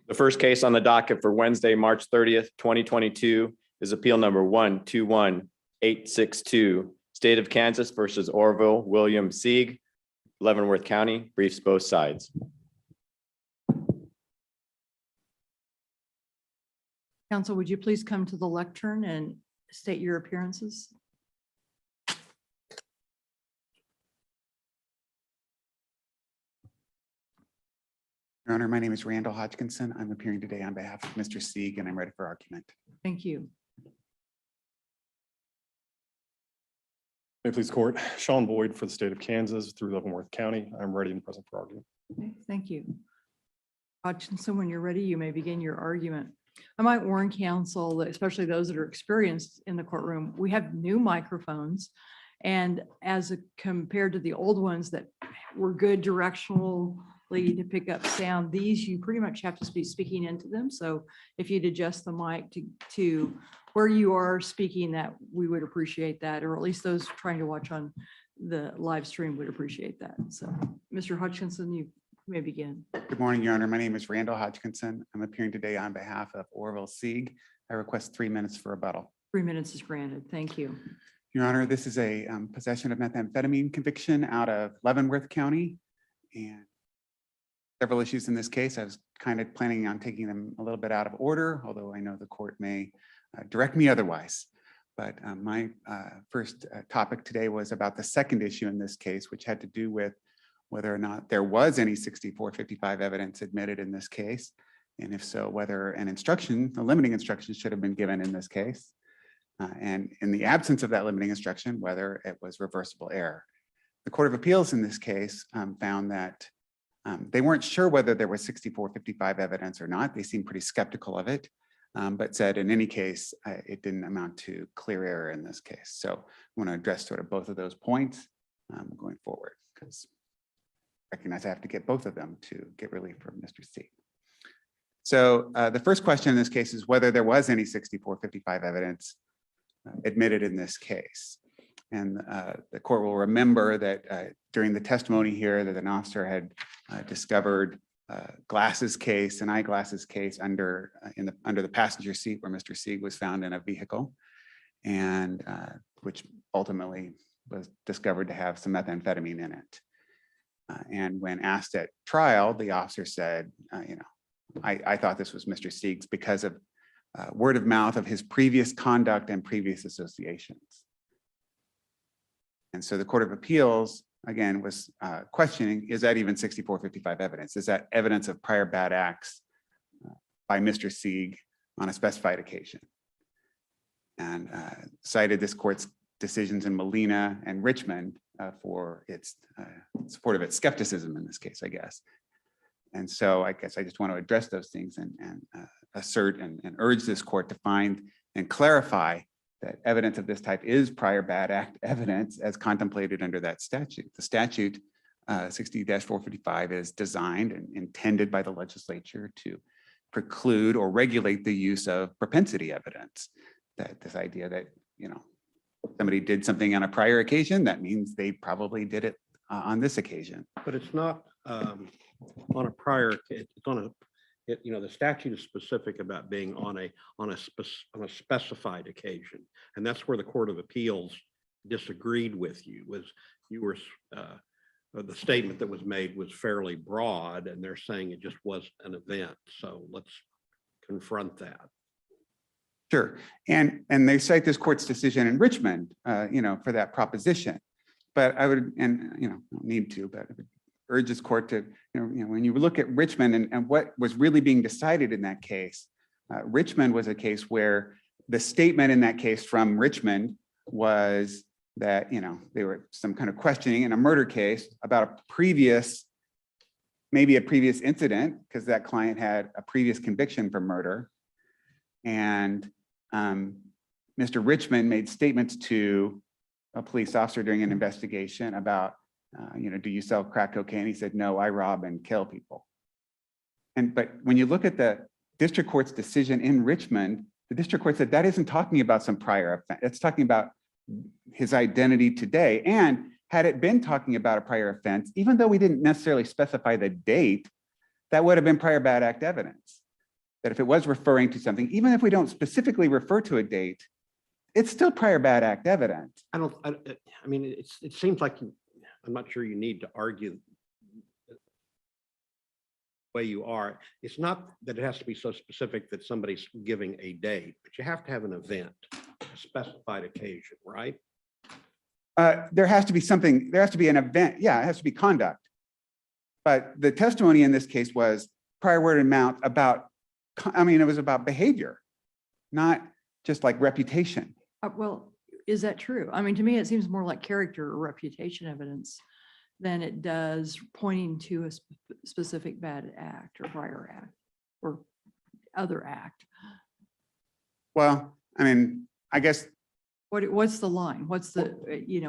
The first case on the docket for Wednesday, March 30th, 2022 is appeal number 121862, State of Kansas versus Orville, William Sieg, Leavenworth County, briefs both sides. Council, would you please come to the lectern and state your appearances? Your Honor, my name is Randall Hodgkinson. I'm appearing today on behalf of Mr. Sieg, and I'm ready for argument. Thank you. May it please the court, Sean Boyd for the state of Kansas through Leavenworth County. I'm ready and present for argument. Okay, thank you. Hodgkinson, when you're ready, you may begin your argument. I might warn counsel, that especially those that are experienced in the courtroom, we have new microphones. And compared to the old ones that were good directionally to pick up sound, these you pretty much have to be speaking into them. So if you'd adjust the mic to where you are speaking, that we would appreciate that, or at least those trying to watch on the live stream would appreciate that. So Mr. Hodgkinson, you may begin. Good morning, Your Honor. My name is Randall Hodgkinson. I'm appearing today on behalf of Orville Sieg. I request 3 minutes for rebuttal. 3 minutes is granted. Thank you. Your Honor, this is a possession of methamphetamine conviction out of Leavenworth County, and several issues in this case. I was kind of planning on taking them a little bit out of order, although I know the court may direct me otherwise. But my first topic today was about the second issue in this case, which had to do with whether or not there was any 6455 evidence admitted in this case, and if so, whether an instruction, a limiting instruction, should have been given in this case. And in the absence of that limiting instruction, whether it was reversible error. The Court of Appeals in this case found that they weren't sure whether there was 6455 evidence or not. They seemed pretty skeptical of it, but said in any case, it didn't amount to clear error in this case. So I want to address sort of both of those points going forward, because I recognize I have to get both of them to get relief from Mr. Sieg. So the first question in this case is whether there was any 6455 evidence admitted in this case. And the court will remember that during the testimony here that an officer had discovered glasses case, an eyeglasses case under the passenger seat where Mr. Sieg was found in a vehicle, and which ultimately was discovered to have some methamphetamine in it. And when asked at trial, the officer said, I thought this was Mr. Sieg's because of word of mouth of his previous conduct and previous associations. And so the Court of Appeals, again, was questioning, is that even 6455 evidence? Is that evidence of prior bad acts by Mr. Sieg on a specified occasion? And cited this court's decisions in Molina and Richmond for its support of its skepticism in this case, I guess. And so I guess I just want to address those things and assert and urge this court to find and clarify that evidence of this type is prior bad act evidence as contemplated under that statute. The statute 60-455 is designed and intended by the legislature to preclude or regulate the use of propensity evidence. That this idea that, somebody did something on a prior occasion, that means they probably did it on this occasion. But it's not on a prior, it's on a, the statute is specific about being on a specified occasion. And that's where the Court of Appeals disagreed with you, was you were, the statement that was made was fairly broad, and they're saying it just was an event. So let's confront that. Sure, and they cite this court's decision in Richmond, for that proposition. But I would, and don't need to, but I would urge this court to, when you look at Richmond and what was really being decided in that case, Richmond was a case where the statement in that case from Richmond was that, they were some kind of questioning in a murder case about a previous, maybe a previous incident, because that client had a previous conviction for murder. And Mr. Richmond made statements to a police officer during an investigation about, do you sell crack cocaine? He said, no, I rob and kill people. But when you look at the district court's decision in Richmond, the district court said that isn't talking about some prior offense. It's talking about his identity today. And had it been talking about a prior offense, even though we didn't necessarily specify the date, that would have been prior bad act evidence. that if it was referring to something, even if we don't specifically refer to a date, it's still prior bad act evidence. I mean, it seems like I'm not sure you need to argue the way you are. It's not that it has to be so specific that somebody's giving a date, but you have to have an event, a specified occasion, right? There has to be something, there has to be an event. Yeah, it has to be conduct. But the testimony in this case was prior word and mouth about, it was about behavior, not just like reputation. Well, is that true? I mean, to me, it seems more like character or reputation evidence than it does pointing to a specific bad act or prior act or other act. Well, I guess, What's the line? What's the,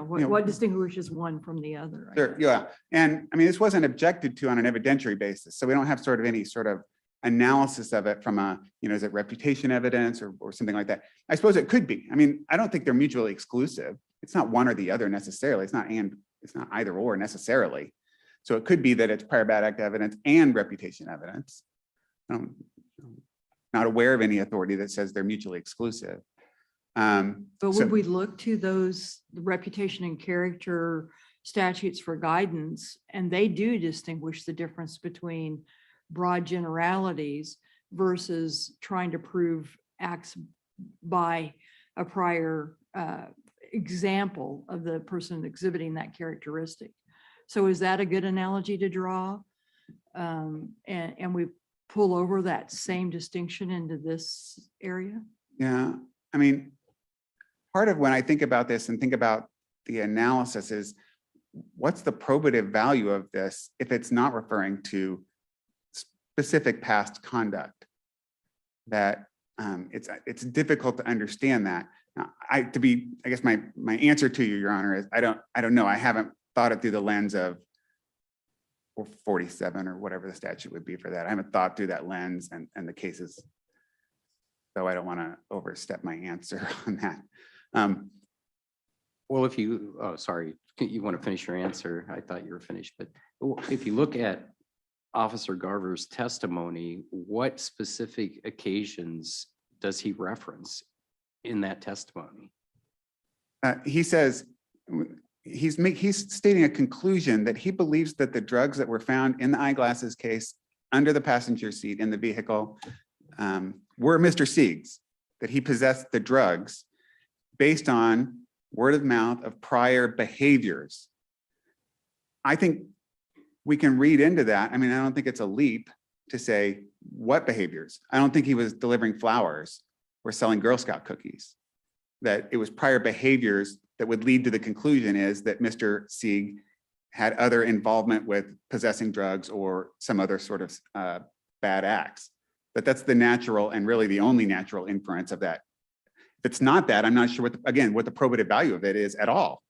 what distinguishes one from the other? I sure, guess? yeah. And this wasn't objected to on an evidentiary basis. So we don't have sort of any sort of analysis of it from a, is it reputation evidence or something like that? I suppose it could be. I don't think they're mutually exclusive. It's not one or the other necessarily. It's not either or necessarily. So it could be that it's prior bad act evidence and reputation evidence. I'm not aware of any authority that says they're mutually exclusive. But So- would we look to those reputation and character statutes for guidance? And they do distinguish the difference between broad generalities versus trying to prove acts by a prior example of the person exhibiting that characteristic. So is that a good analogy to draw? And we pull over that same distinction into this area? Yeah, part of when I think about this and think about the analysis is what's the probative value of this if it's not referring to specific past conduct? That it's difficult to understand that. Now, I guess my answer to you, Your Honor, is I don't know. I haven't thought it through the lens of 47 or whatever the statute would be for that. I haven't thought through that lens and the cases. So I don't want to overstep my answer on that. Well, if you, oh, sorry, you want to finish your answer? I thought you were finished, but if you look at Officer Garver's testimony, what specific occasions does he reference in that testimony? He says, he's stating a conclusion that he believes that the drugs that were found in the eyeglasses case under the passenger seat in the vehicle were Mr. Sieg's, that he possessed the drugs based on word of mouth of prior behaviors. I think we can read into that. I don't think it's a leap to say what behaviors. I don't think he was delivering flowers or selling Girl Scout cookies. That it was prior behaviors that would lead to the conclusion is that Mr. Sieg had other involvement with possessing drugs or some other sort of bad acts. But that's the natural and really the only natural inference of that. If it's not that, I'm not sure what the probative value of it is at all.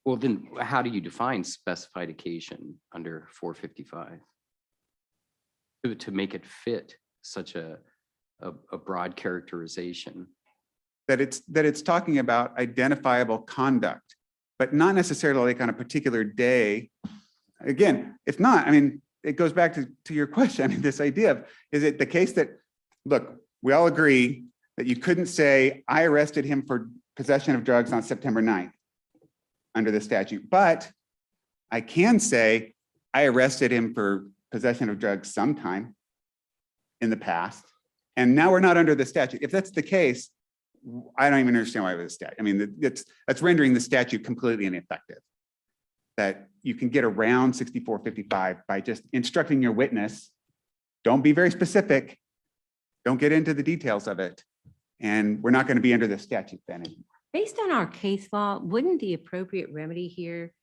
Well, then how do you define specified occasion under 455? To make it fit such a broad characterization. That it's talking about identifiable conduct, but not necessarily like on a particular day. Again, if not, it goes back to your question. This idea of, is it the case that, look, we all agree that you couldn't say, I arrested him for possession of drugs on September 9th under the statute, but I can say I arrested him for possession of drugs sometime in the past, and now we're not under the statute. If that's the case, I don't even understand why it was a statute. That's rendering the statute completely ineffective. That you can get around 6455 by just instructing your witness, don't be very specific, don't get into the details of it, and we're not going to be under the statute then anymore. Based on our case law, wouldn't the appropriate remedy here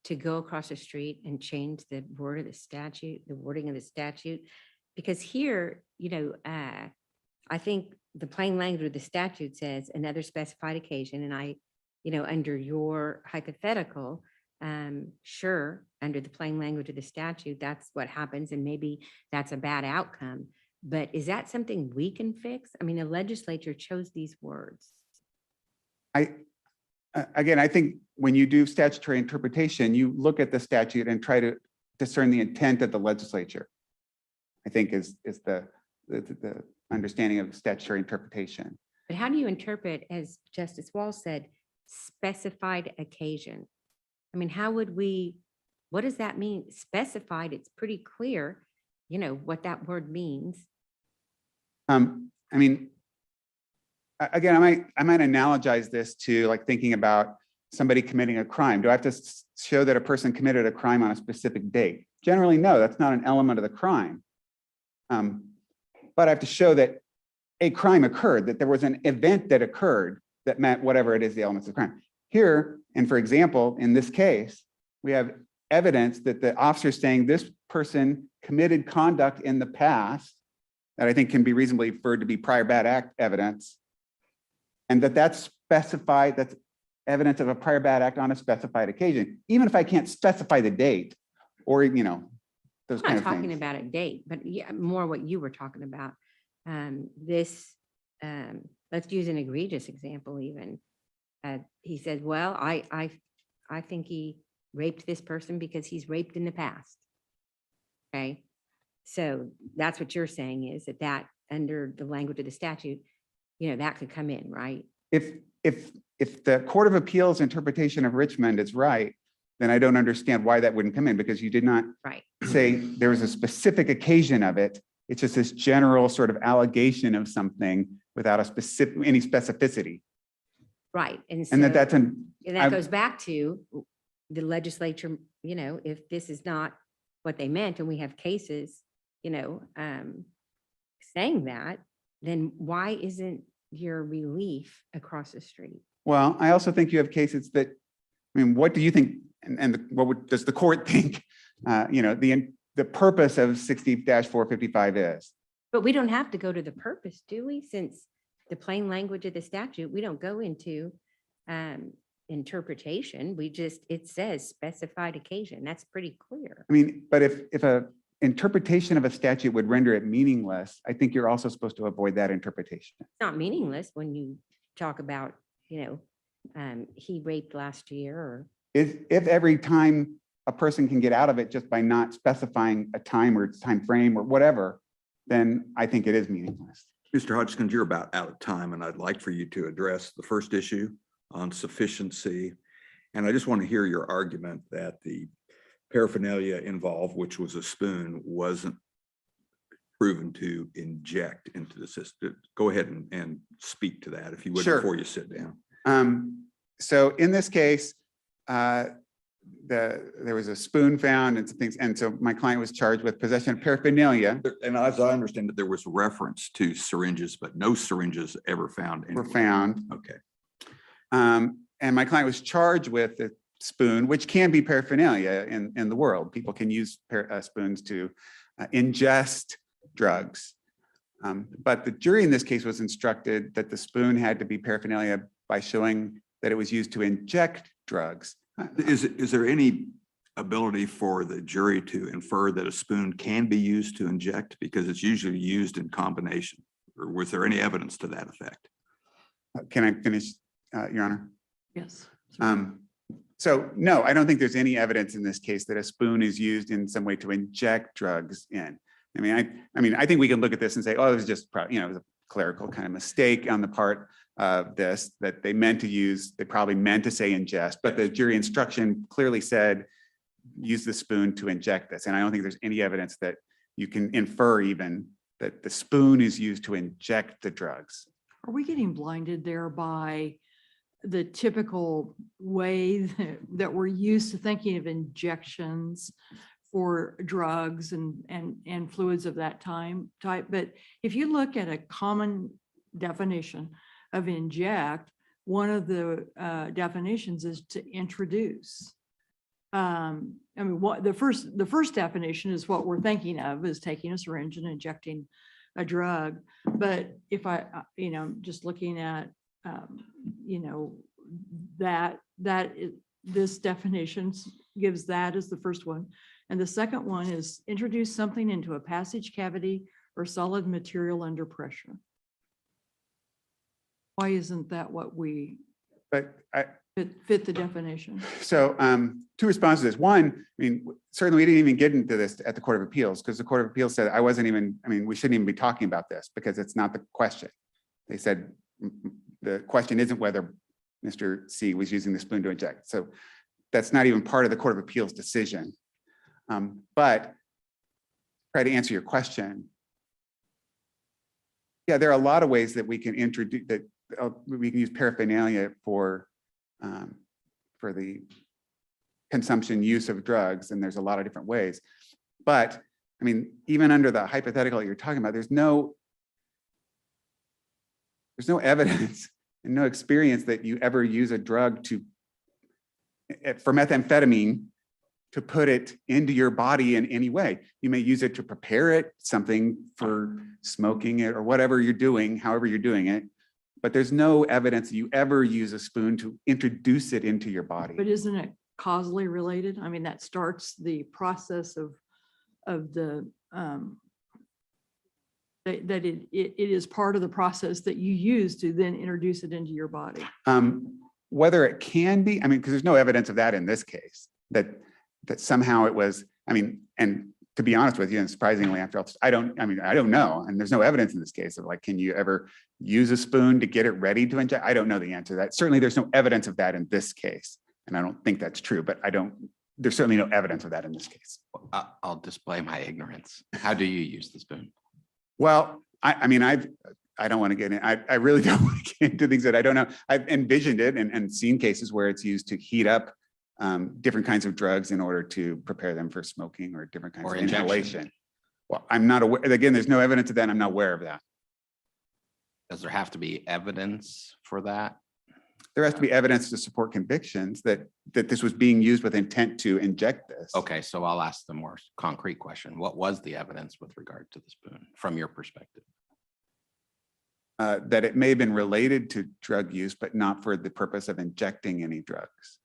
to go across the street and change the word of the statute, the wording of the statute? Because here, I think the plain language of the statute says another specified occasion, and under your hypothetical, sure, under the plain language of the statute, that's what happens, and maybe that's a bad outcome. But is that something we can fix? The legislature chose these words. I think when you do statutory interpretation, you look at the statute and try to discern the intent of the legislature. I think is the the understanding of statutory interpretation. But how do you interpret, as Justice Wall said, specified occasion? I mean, how would we, what does that mean? Specified, it's pretty clear, you know, what that word means. I mean, again, I might analogize this to like thinking about somebody committing a crime. Do I have to show that a person committed a crime on a specific date? Generally, no, that's not an element of the crime. But I have to show that a crime occurred, that there was an event that occurred that meant whatever it is the elements of the crime. Here, and for example, in this case, we have evidence that the officer is saying this person committed conduct in the past that I think can be reasonably inferred to be prior bad act evidence, and that's specified, that's evidence of a prior bad act on a specified occasion, even if I can't specify the date or, you know, those I'm kind not of talking things. about a date, but yeah, more what you were talking about. Let's use an egregious example even. He said, well, I think he raped this person because he's raped in the past. Okay, so that's what you're saying is that under the language of the statute, you know, that could come in, right? If the Court of Appeals interpretation of Richmond is right, then I don't understand why that wouldn't come in, because you did not Right. say there was a specific occasion of it. It's just this general sort of allegation of something without any specificity. Right. And And so that's and that I- goes back to the legislature, you know, if this is not what they meant and we have cases, you know, saying that, then why isn't your relief across the street? well, I also think you have cases that, I mean, what do you think, does the court think, you know, the purpose of 60-455 is? But we don't have to go to the purpose, do we? Since the plain language of the statute, we don't go into interpretation. It says specified occasion. That's pretty clear. I mean, but if a interpretation of a statute would render it meaningless, I think you're also supposed to avoid that interpretation. It's not meaningless when you talk about, you know, he raped last year or. If every time a person can get out of it just by not specifying a time or time frame or whatever, then I think it is meaningless. Mr. Hodgkins, you're about out of time, and I'd like for you to address the first issue on sufficiency. And I just want to hear your argument that the paraphernalia involved, which was a spoon, wasn't proven to inject into the system. Go ahead and speak to that, if you would, Sure. before you sit down. So in this case, there was a spoon found and some things, and so my client was charged with possession of paraphernalia. And as I understand it, there was reference to syringes, but no syringes ever found. Were anywhere. found. Okay. And my client was charged with a spoon, which can be paraphernalia in the world. People can use spoons to ingest drugs. But the jury in this case was instructed that the spoon had to be paraphernalia by showing that it was used to inject drugs. Is there any ability for the jury to infer that a spoon can be used to inject, because it's usually used in combination? Or was there any evidence to that effect? Can I finish, Your Honor? Yes. So no, I don't think there's any evidence in this case that a spoon is used in some way to inject drugs in. I mean, I think we can look at this and say, oh, it was just, you know, it was a clerical kind of mistake on the part of this, that they meant to use, they probably meant to say ingest, but the jury instruction clearly said, use the spoon to inject this. And I don't think there's any evidence that you can infer even that the spoon is used to inject the drugs. Are we getting blinded there by the typical way that we're used to thinking of injections for drugs and fluids of that type? But if you look at a common definition of inject, one of the definitions is to introduce. I mean, what the first definition is what we're thinking of is taking a syringe and injecting a drug. But if you know, just looking at, you know, this definition gives that as the first one. And the second one is introduce something into a passage cavity or solid material under pressure. Why isn't that what we? But fit the definition. So two responses to this. One, I mean, certainly we didn't even get into this at the Court of Appeals because the Court of Appeals said we shouldn't even be talking about this because it's not the question. They said the question isn't whether Mr. Sieg was using the spoon to inject. So that's not even part of the Court of Appeals decision. But try to answer your question. Yeah, there are a lot of ways that we can introduce that we can use paraphernalia for the consumption use of drugs, and there's a lot of different ways. But I mean, even under the hypothetical you're talking about, there's no evidence and no experience that you ever use a drug for methamphetamine to put it into your body in any way. You may use it to prepare it, something for smoking it or whatever you're doing, however you're doing it. But there's no evidence that you ever use a spoon to introduce it into your body. But isn't it causally related? I mean, that starts the process of the, that it is part of the process that you use to then introduce it into your body. Whether it can be, I mean, because there's no evidence of that in this case, that somehow it was, I mean, and to be honest with you, and surprisingly after all, I don't know. And there's no evidence in this case of like, can you ever use a spoon to get it ready to inject? I don't know the answer to that. Certainly there's no evidence of that in this case. And I don't think that's true, but there's certainly no evidence of that in this case. I'll display my ignorance. How do you use the spoon? Well, I mean, I don't want to get in, I really don't want to get into things that I don't know. I've envisioned it and seen cases where it's used to heat up different kinds of drugs in order to prepare them for smoking or different kinds Or of injection. inhalation. Well, I'm not aware, again, there's no evidence of that. I'm not aware of that. Does there have to be evidence for that? There has to be evidence to support convictions that this was being used with intent to inject this. Okay, so I'll ask the more concrete question. What was the evidence with regard to the spoon from your perspective? That it may have been related to drug use, but not for the purpose of injecting any drugs.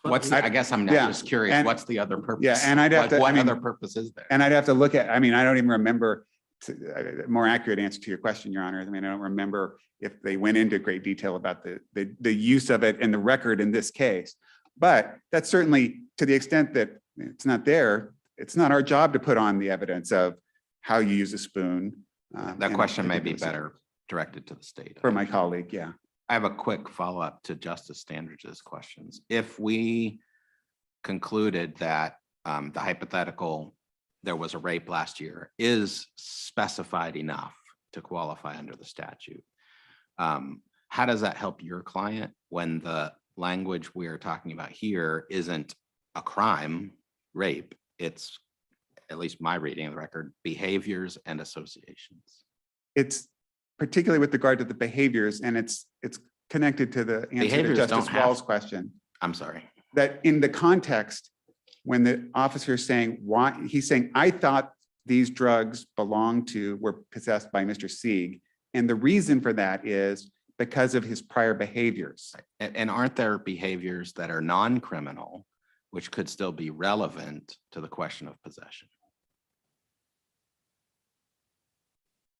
I guess I'm yeah, just curious, and- what's the other purpose? Yeah, and I'd have to, What other purpose is there? And I'd have to look at, I mean, I don't even remember, a more accurate answer to your question, Your Honor. I mean, I don't remember if they went into great detail about the use of it and the record in this case. But that's certainly, to the extent that it's not there, it's not our job to put on the evidence of how you use a spoon. That question may be better directed to the state. For my colleague, yeah. I have a quick follow-up to Justice Standridge's questions. If we concluded that the hypothetical, there was a rape last year, is specified enough to qualify under the statute, how does that help your client when the language we are talking about here isn't a crime, rape? It's, at least my reading of the record, behaviors and associations. It's particularly with regard to the behaviors, and it's connected to the answer to Behaviors Justice don't have- Wall's question. I'm sorry. That in the context, when the officer is saying why, he's saying, I thought these drugs were possessed by Mr. Sieg. And the reason for that is because of his prior behaviors. And aren't there behaviors that are non-criminal, which could still be relevant to the question of possession?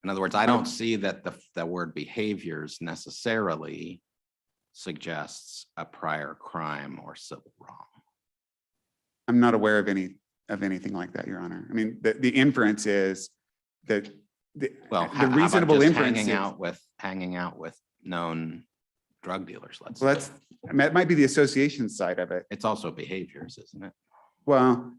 In other words, I don't see that the word behaviors necessarily suggests a prior crime or civil wrong. I'm not aware of anything like that, Your Honor. I mean, the inference is that the reasonable inference is, hanging out with known drug dealers, let's well, say. that might be the association side of it. It's also behaviors, isn't it? Well,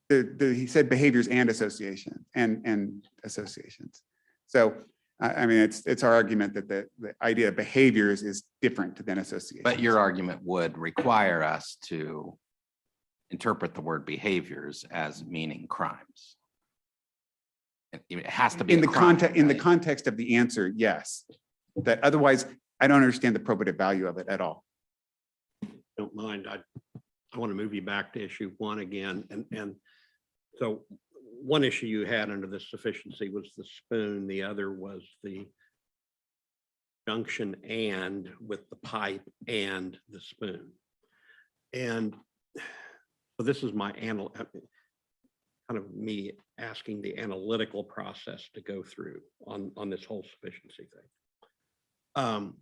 he said behaviors and association and associations. So, I mean, it's our argument that the idea of behaviors is different than association. But your argument would require us to interpret the word behaviors as meaning crimes. It has to be in the context, in the right? context of the answer, yes. That otherwise, I don't understand the probative value of it at all. Don't mind. I want to move you back to issue 1 again. And so one issue you had under this sufficiency was the spoon. The other was the junction and with the pipe and the spoon. And so this is my kind of me asking the analytical process to go through on this whole sufficiency thing.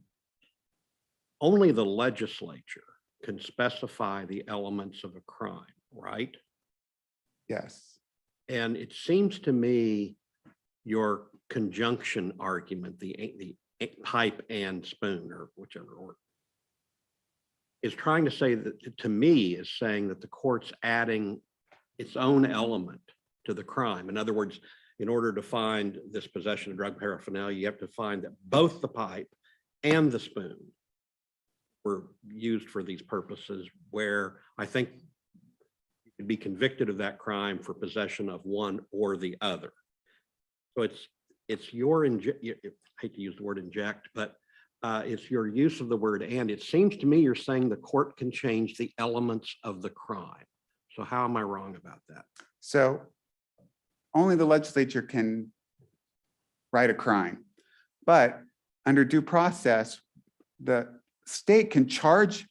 only the legislature can specify the elements of a crime, right? Yes. And it seems to me your conjunction argument, the pipe and spoon or whichever order, is trying to say that, to me, is saying that the court's adding its own element to the crime. In other words, in order to find this possession of drug paraphernalia, you have to find that both the pipe and the spoon were used for these purposes, where I think you could be convicted of that crime for possession of one or the other. So it's your, I hate to use the word inject, but it's your use of the word and. It seems to me you're saying the court can change the elements of the crime. So how am I wrong about that? So only the legislature can write a crime, but under due process, the state can charge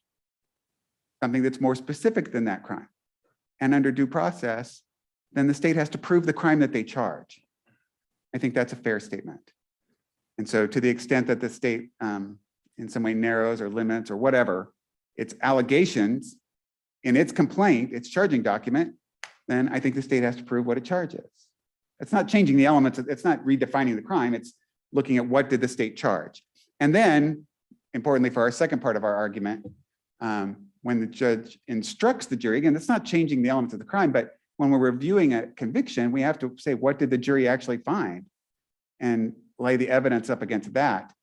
something that's more specific than that crime. And under due process, then the state has to prove the crime that they charge. I think that's a fair statement. And so to the extent that the state in some way narrows or limits or whatever, its allegations in its complaint, its charging document, then I think the state has to prove what it charges. It's not changing the elements, it's not redefining the crime, it's looking at what did the state charge. And then, importantly for our second part of our argument, when the judge instructs the jury, again, that's not changing the elements of the crime, but when we're reviewing a conviction, we have to say, what did the jury actually find? And lay the evidence up against that.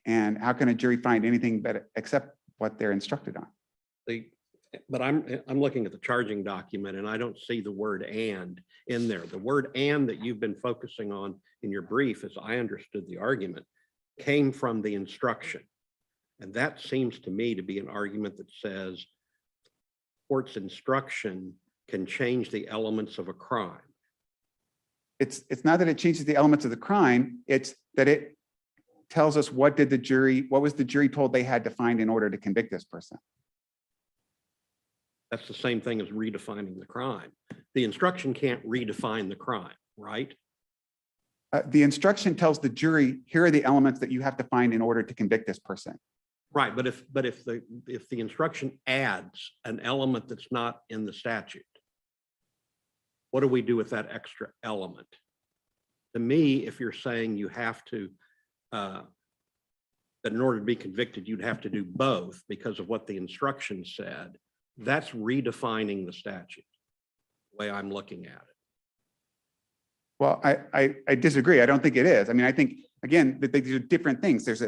And how can a jury find anything but except what they're instructed on? But I'm looking at the charging document and I don't see the word and in there. The word and that you've been focusing on in your brief, as I understood the argument, came from the instruction. And that seems to me to be an argument that says court's instruction can change the elements of a crime. It's not that it changes the elements of the crime, it's that it tells us what was the jury told they had to find in order to convict this person. That's the same thing as redefining the crime. The instruction can't redefine the crime, right? The instruction tells the jury, here are the elements that you have to find in order to convict this person. Right, but if the instruction adds an element that's not in the statute, what do we do with that extra element? To me, if you're saying you have to, that in order to be convicted, you'd have to do both because of what the instruction said, that's redefining the statute, the way I'm looking at it. Well, I disagree. I don't think it is. I mean, I think, again, that these are different things. There's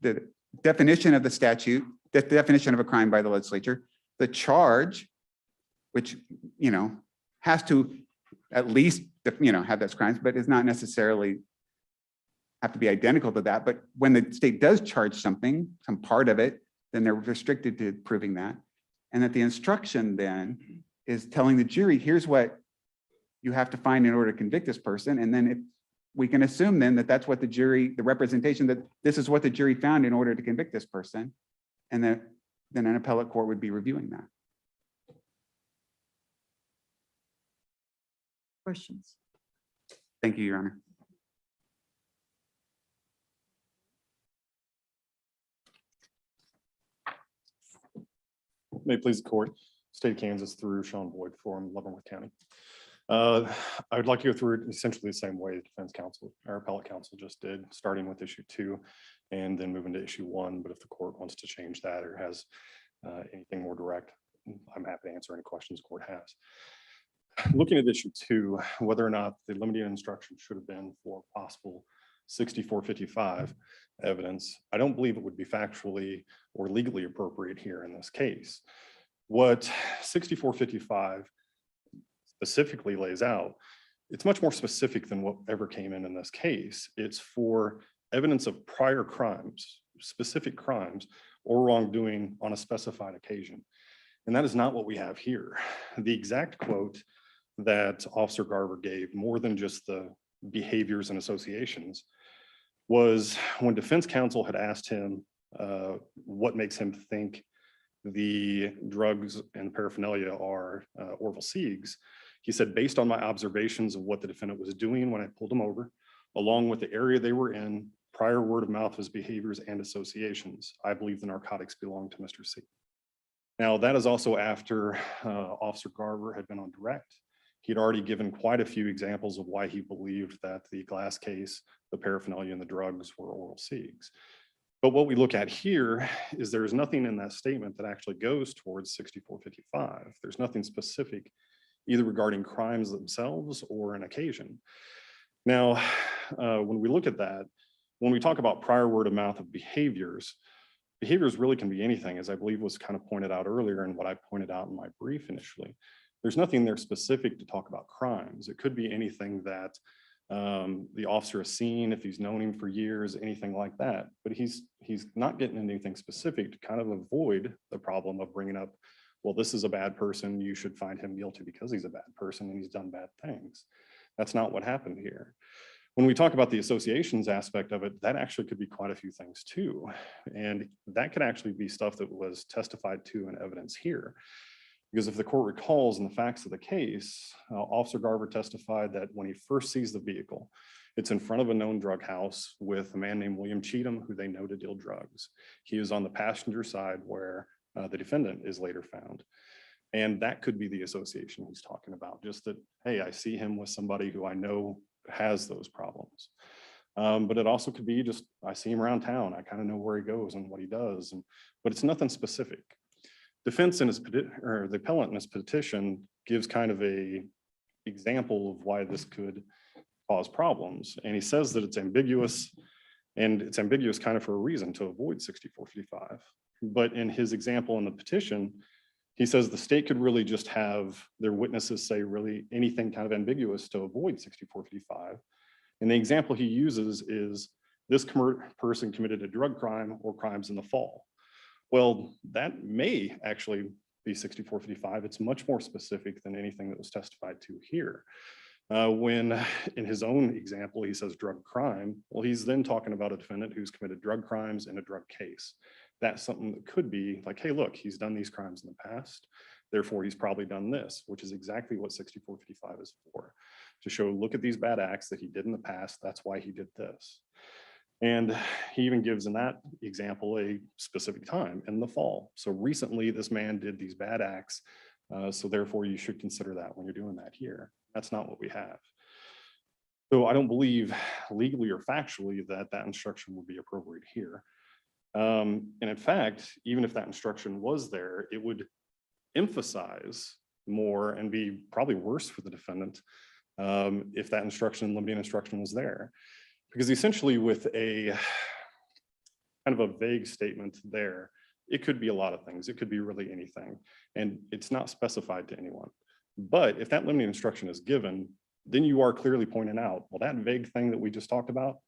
the definition of the statute, the definition of a crime by the legislature, the charge, which, has to at least, have those crimes, but is not necessarily have to be identical to that. But when the state does charge something, some part of it, then they're restricted to proving that. And that the instruction then is telling the jury, here's what you have to find in order to convict this person. And then if we can assume then that that's what the representation, that this is what the jury found in order to convict this person. And that then an appellate court would be reviewing that. Questions? Thank you, Your Honor. May it please the court, State of Kansas through Sean Boyd from Leavenworth County. I would like to go through it essentially the same way the defense counsel, our appellate counsel just did, starting with issue 2 and then moving to issue 1. But if the court wants to change that or has anything more direct, I'm happy to answer any questions the court has. Looking at issue 2, whether or not the limiting instruction should have been for possible 6455 evidence, I don't believe it would be factually or legally appropriate here in this case. What 6455 specifically lays out, it's much more specific than whatever came in this case. It's for evidence of prior crimes, specific crimes or wrongdoing on a specified occasion. And that is not what we have here. The exact quote that Officer Garver gave, more than just the behaviors and associations, was when defense counsel had asked him what makes him think the drugs and paraphernalia are Orville Sieg's. He said, based on my observations of what the defendant was doing when I pulled him over, along with the area they were in prior word of mouth of his behaviors and associations. I believe the narcotics belong to Mr. C. Now, that is also after Officer Garver had been on direct. He'd already given quite a few examples of why he believed that the glass case, the paraphernalia, and the drugs were oral Siegs. But what we look at here is there's nothing in that statement that actually goes towards 6455. There's nothing specific either regarding crimes themselves or an occasion. Now, when we look at that, when we talk about prior word of mouth of behaviors really can be anything, as I believe was kind of pointed out earlier and what I pointed out in my brief initially. There's nothing there specific to talk about crimes. It could be anything that the officer has seen, if he's known him for years, anything like that. But he's not getting into anything specific to kind of avoid the problem of bringing up, well, this is a bad person, you should find him guilty because he's a bad person and he's done bad things. That's not what happened here. When we talk about the associations aspect of it, that actually could be quite a few things too. And that could actually be stuff that was testified to in evidence here. Because if the court recalls in the facts of the case, Officer Garver testified that when he first sees the vehicle, it's in front of a known drug house with a man named William Cheatham, who they know to deal drugs. He is on the passenger side where the defendant is later found. And that could be the association he's talking about, just that, hey, I see him with somebody who I know has those problems. But it also could be just, I see him around town. I kind of know where he goes and what he does, but it's nothing specific. Defense in his, or the appellant in his petition gives kind of a example of why this could cause problems. And he says that it's ambiguous, and it's ambiguous kind of for a reason, to avoid 6455. But in his example in the petition, he says the state could really just have their witnesses say really anything kind of ambiguous to avoid 6455. And the example he uses is this person committed a drug crime or crimes in the fall. Well, that may actually be 6455. It's much more specific than anything that was testified to here. When in his own example, he says drug crime, well, he's then talking about a defendant who's committed drug crimes in a drug case. That's something that could be like, hey, look, he's done these crimes in the past. Therefore, he's probably done this, which is exactly what 6455 is for. To show, look at these bad acts that he did in the past. That's why he did this. And he even gives in that example a specific time in the fall. So recently, this man did these bad acts. So therefore, you should consider that when you're doing that here. That's not what we have. So I don't believe legally or factually that that instruction would be appropriate here. And in fact, even if that instruction was there, it would emphasize more and be probably worse for the defendant if that instruction, limiting instruction, was there. Because essentially with a kind of a vague statement there, it could be a lot of things. It could be really anything. And it's not specified to anyone. But if that limiting instruction is given, then you are clearly pointing out, well, that vague thing that we just talked about,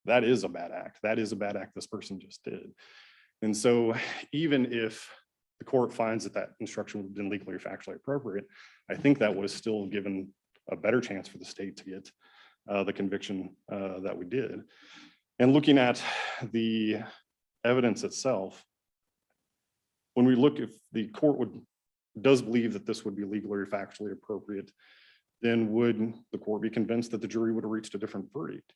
that is a bad act. That is a bad act this person just did. And so even if the court finds that that instruction would have been legally or factually appropriate, I think that would have still given a better chance for the state to get the conviction that we did. And looking at the evidence itself, when we look, if the court does believe that this would be legally or factually appropriate, then would the court be convinced that the jury would have reached a different verdict?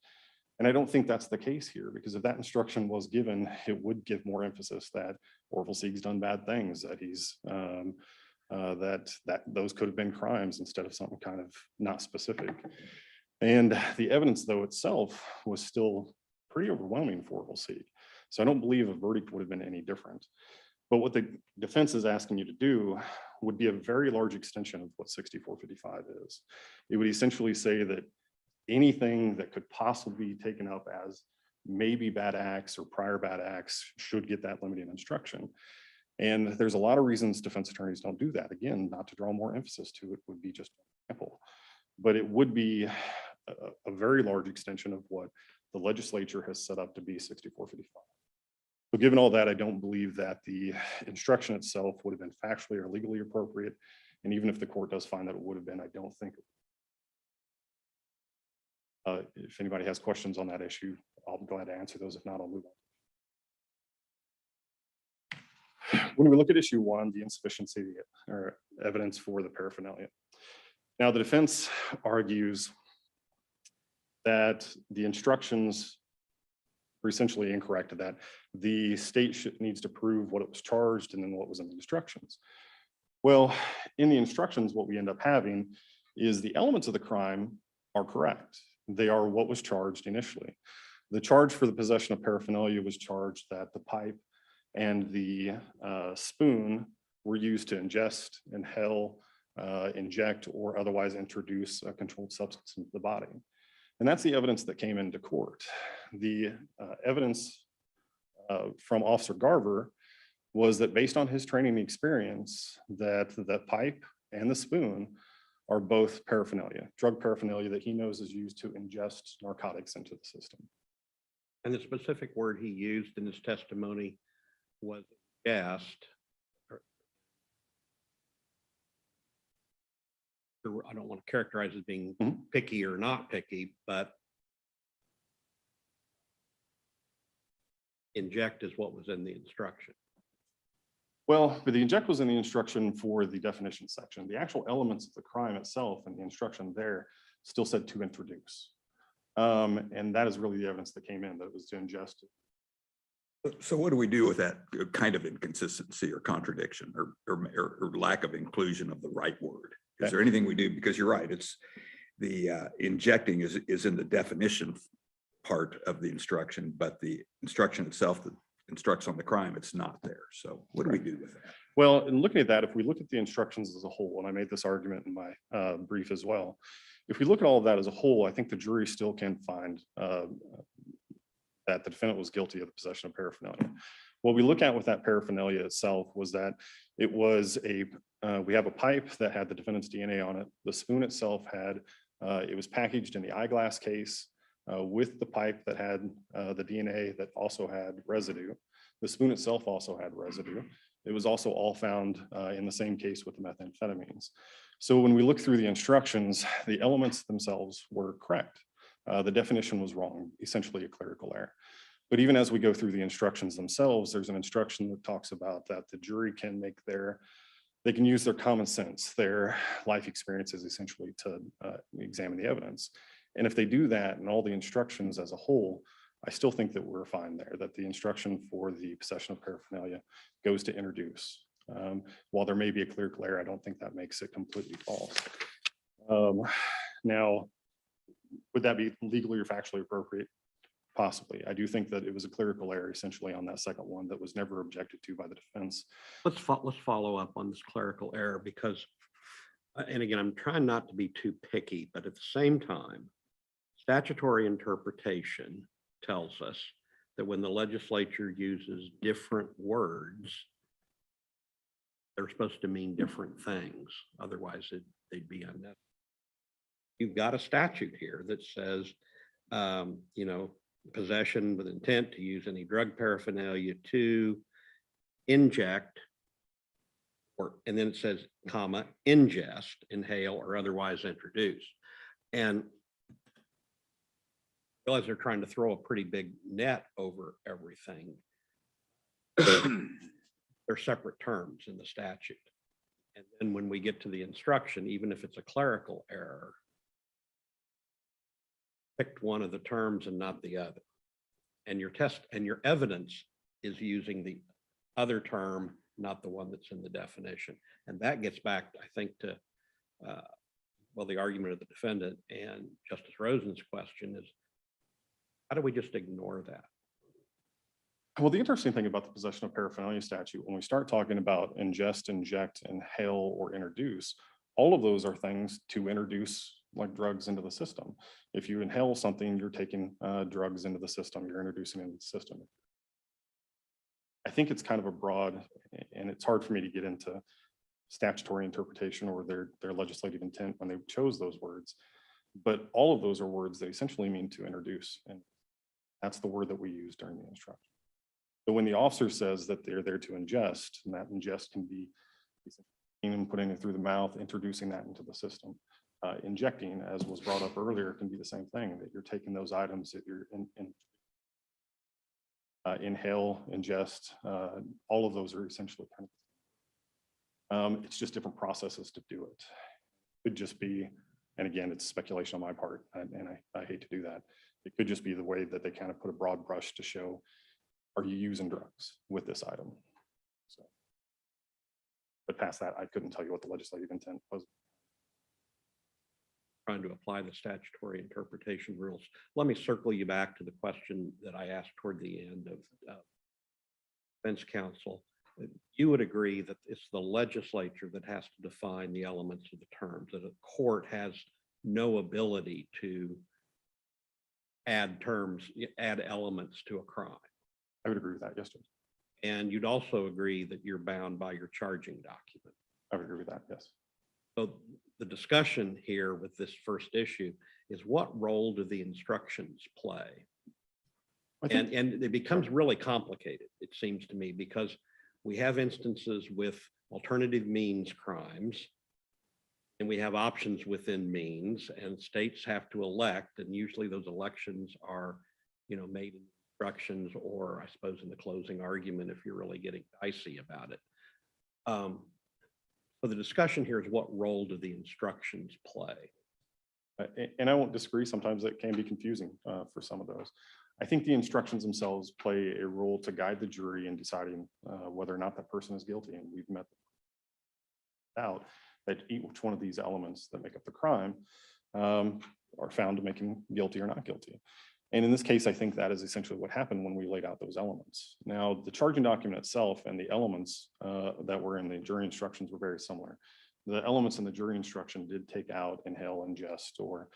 And I don't think that's the case here, because if that instruction was given, it would give more emphasis that Orville Sieg's done bad things, that he's that those could have been crimes instead of something kind of not specific. And the evidence, though, itself was still pretty overwhelming for Orville Sieg. So I don't believe a verdict would have been any different. But what the defense is asking you to do would be a very large extension of what 6455 is. It would essentially say that anything that could possibly be taken up as maybe bad acts or prior bad acts should get that limiting instruction. And there's a lot of reasons defense attorneys don't do that. Again, not to draw more emphasis to it would be just an example, but it would be a very large extension of what the legislature has set up to be 6455. So given all that, I don't believe that the instruction itself would have been factually or legally appropriate. And even if the court does find that it would have been, I don't think. If anybody has questions on that issue, I'll be glad to answer those. If not, I'll move on. When we look at issue 1, the insufficiency or evidence for the paraphernalia. Now, the defense argues that the instructions were essentially incorrect that the state needs to prove what it was charged and then what was in the instructions. Well, in the instructions, what we end up having is the elements of the crime are correct. They are what was charged initially. The charge for the possession of paraphernalia was charged that the pipe and the spoon were used to ingest, inhale, inject, or otherwise introduce a controlled substance into the body. And that's the evidence that came into court. The evidence from Officer Garver was that based on his training and experience, that the pipe and the spoon are both paraphernalia, drug paraphernalia that he knows is used to ingest narcotics into the system. And the specific word he used in his testimony was ingest. I don't want to characterize as being picky or not picky, but inject is what was in the instruction. Well, but the inject was in the instruction for the definition section. The actual elements of the crime itself and the instruction there still said to introduce. And that is really the evidence that came in, that it was to ingest. So what do we do with that kind of inconsistency or contradiction or lack of inclusion of the right word? Is there anything we do? Because you're right, it's the injecting is in the definition part of the instruction, but the instruction itself that instructs on the crime, it's not there. So what do we do with that? Well, in looking at that, if we look at the instructions as a whole, and I made this argument in my brief as well, if we look at all of that as a whole, I think the jury still can find that the defendant was guilty of the possession of paraphernalia. What we look at with that paraphernalia itself was that it was we have a pipe that had the defendant's DNA on it. The spoon itself had, it was packaged in the eyeglass case with the pipe that had the DNA that also had residue. The spoon itself also had residue. It was also all found in the same case with the methamphetamines. So when we look through the instructions, the elements themselves were correct. The definition was wrong, essentially a clerical error. But even as we go through the instructions themselves, there's an instruction that talks about that the jury can make they can use their common sense, their life experiences essentially to examine the evidence. And if they do that and all the instructions as a whole, I still think that we're fine there, that the instruction for the possession of paraphernalia goes to introduce. While there may be a clerical error, I don't think that makes it completely false. Now, would that be legally or factually appropriate? Possibly. I do think that it was a clerical error essentially on that second one that was never objected to by the defense. Let's follow up on this clerical error because, and again, I'm trying not to be too picky, but at the same time, statutory interpretation tells us that when the legislature uses different words, they're supposed to mean different things. Otherwise, they'd be unnecessary. You've got a statute here that says, possession with intent to use any drug paraphernalia to inject, and then it says, comma, ingest, inhale, or otherwise introduce. And I realize they're trying to throw a pretty big net over everything. They're separate terms in the statute. And then when we get to the instruction, even if it's a clerical error, picked one of the terms and not the other. And your test and your evidence is using the other term, not the one that's in the definition. And that gets back, I think, to, the argument of the defendant and Justice Rosen's question is, how do we just ignore that? Well, the interesting thing about the possession of paraphernalia statute, when we start talking about ingest, inject, inhale, or introduce, all of those are things to introduce like drugs into the system. If you inhale something, you're taking drugs into the system, you're introducing into the system. I think it's kind of a broad, and it's hard for me to get into statutory interpretation or their legislative intent when they chose those words. But all of those are words that essentially mean to introduce. And that's the word that we use during the instruction. So when the officer says that they're there to ingest, and that ingest can be putting it through the mouth, introducing that into the system. Injecting, as was brought up earlier, can be the same thing, that you're taking those items that you're inhale, ingest, all of those are essentially kind of, it's just different processes to do it. Could just be And again, it's speculation on my part, and I hate to do that. It could just be the way that they kind of put a broad brush to show, are you using drugs with this item? So, but past that, I couldn't tell you what the legislative intent was. Trying to apply the statutory interpretation rules. Let me circle you back to the question that I asked toward the end of defense counsel. You would agree that it's the legislature that has to define the elements of the terms, that a court has no ability to add terms, add elements to a crime. I would agree with that, yes, Judge. And you'd also agree that you're bound by your charging document. I would agree with that, yes. So the discussion here with this first issue is, what role do the instructions play? I think- And it becomes really complicated, it seems to me, because we have instances with alternative means crimes, and we have options within means, and states have to elect, and usually those elections are, made in instructions, or I suppose in the closing argument, if you're really getting dicey about it. So the discussion here is, what role do the instructions play? And I won't disagree. Sometimes it can be confusing for some of those. I think the instructions themselves play a role to guide the jury in deciding whether or not that person is guilty. And we've met out that each one of these elements that make up the crime are found to make him guilty or not guilty. And in this case, I think that is essentially what happened when we laid out those elements. Now, the charging document itself and the elements that were in the jury instructions were very similar. The elements in the jury instruction did take out inhale, ingest, or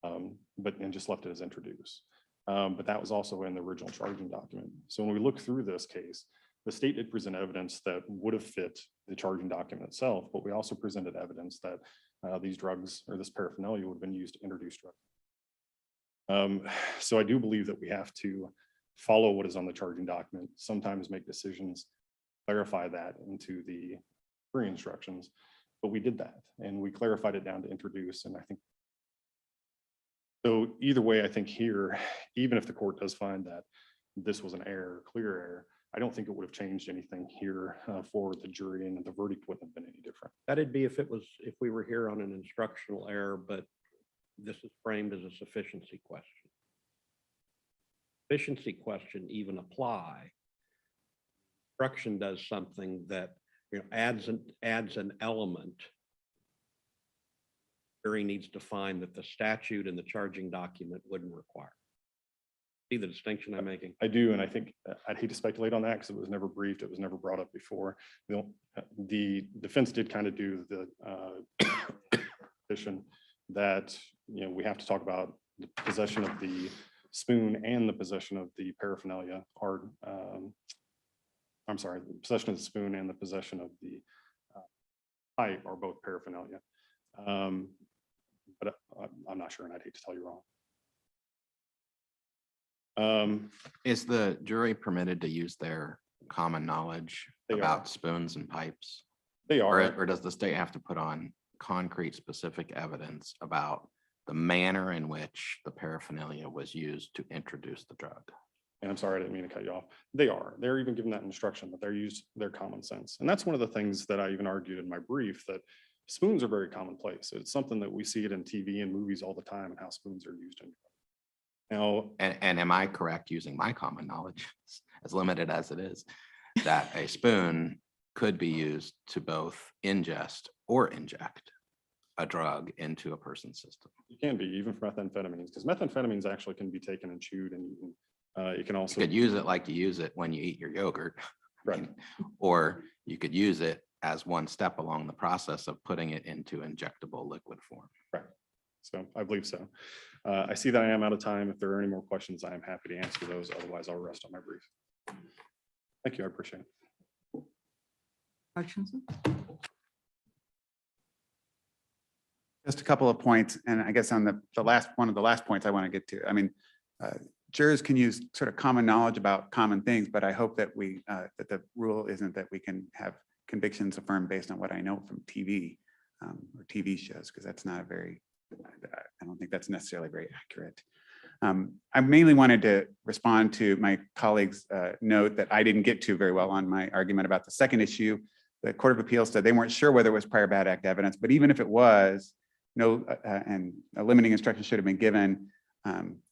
and just left it as introduce. But that was also in the original charging document. So when we look through this case, the state did present evidence that would have fit the charging document itself, but we also presented evidence that these drugs or this paraphernalia would have been used to introduce drugs. So I do believe that we have to follow what is on the charging document, sometimes make decisions, clarify that into the jury instructions, but we did that and we clarified it down to introduce. And I think, so either way, I think here, even if the court does find that this was an error, clear error, I don't think it would have changed anything here for the jury, and the verdict wouldn't have been any different. That'd be if we were here on an instructional error, but this is framed as a sufficiency question. Sufficiency question even apply. Instruction does something that adds an element. Jury needs to find that the statute and the charging document wouldn't require. See the distinction I'm making? I do, and I think I'd hate to speculate on that because it was never briefed, it was never brought up before. The defense did kind of do the position that we have to talk about the possession of the spoon and the possession of the paraphernalia, or I'm sorry, the possession of the spoon and the possession of the pipe are both paraphernalia. But I'm not sure, and I'd hate to tell you wrong. Is the jury permitted to use their common knowledge They are. about spoons and pipes? They are. Or does the state have to put on concrete specific evidence about the manner in which the paraphernalia was used to introduce the drug? And I'm sorry, I didn't mean to cut you off. They are. They're even given that instruction that they're used their common sense. And that's one of the things that I even argued in my brief, that spoons are very commonplace. It's something that we see it in TV and movies all the time, and how spoons are used in. Now, And am I correct, using my common knowledge, as limited as it is, that a spoon could be used to both ingest or inject a drug into a person's system? it can be even for methamphetamines, because methamphetamines actually can be taken and chewed, and you can also. You could use it like you use it when you eat your yogurt. I Right. mean, or you could use it as one step along the process of putting it into injectable liquid form. So I believe so. I see that I am out of time. If there are any more questions, I am happy to answer those. Otherwise, I'll rest on my brief. Thank you. I appreciate it. Hutchinson? Just a couple of points, and I guess on the last, one of the last points I want to get to. I mean, jurors can use sort of common knowledge about common things, but I hope that that the rule isn't that we can have convictions affirmed based on what I know from TV or TV shows, because that's not a very, I don't think that's necessarily very accurate. I mainly wanted to respond to my colleague's note that I didn't get to very well on my argument about the second issue. The Court of Appeals said they weren't sure whether it was prior bad act evidence, but even if it was, and a limiting instruction should have been given.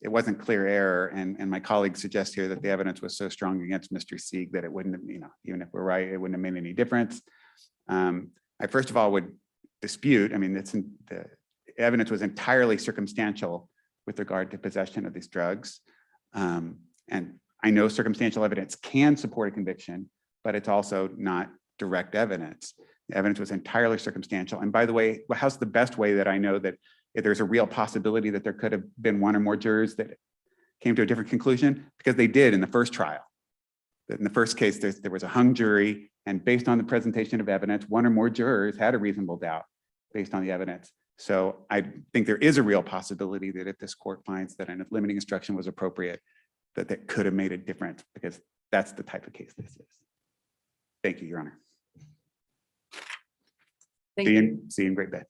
It wasn't clear error, and my colleagues suggest here that the evidence was so strong against Mr. Sieg that it wouldn't have, even if we're right, it wouldn't have made any difference. I first of all would dispute, the evidence was entirely circumstantial with regard to possession of these drugs. And I know circumstantial evidence can support a conviction, but it's also not direct evidence. The evidence was entirely circumstantial. And by the way, how's the best way that I know that if there's a real possibility that there could have been one or more jurors that came to a different conclusion? Because they did in the first trial. In the first case, there was a hung jury, and based on the presentation of evidence, one or more jurors had a reasonable doubt based on the evidence. So I think there is a real possibility that if this court finds that a limiting instruction was appropriate, that could have made a difference, because that's the type of case this is. Thank you, Your Honor. Thank See you. you in great bed.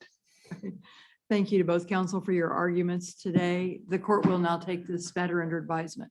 Thank you to both counsel for your arguments today. The court will now take this matter under advisement.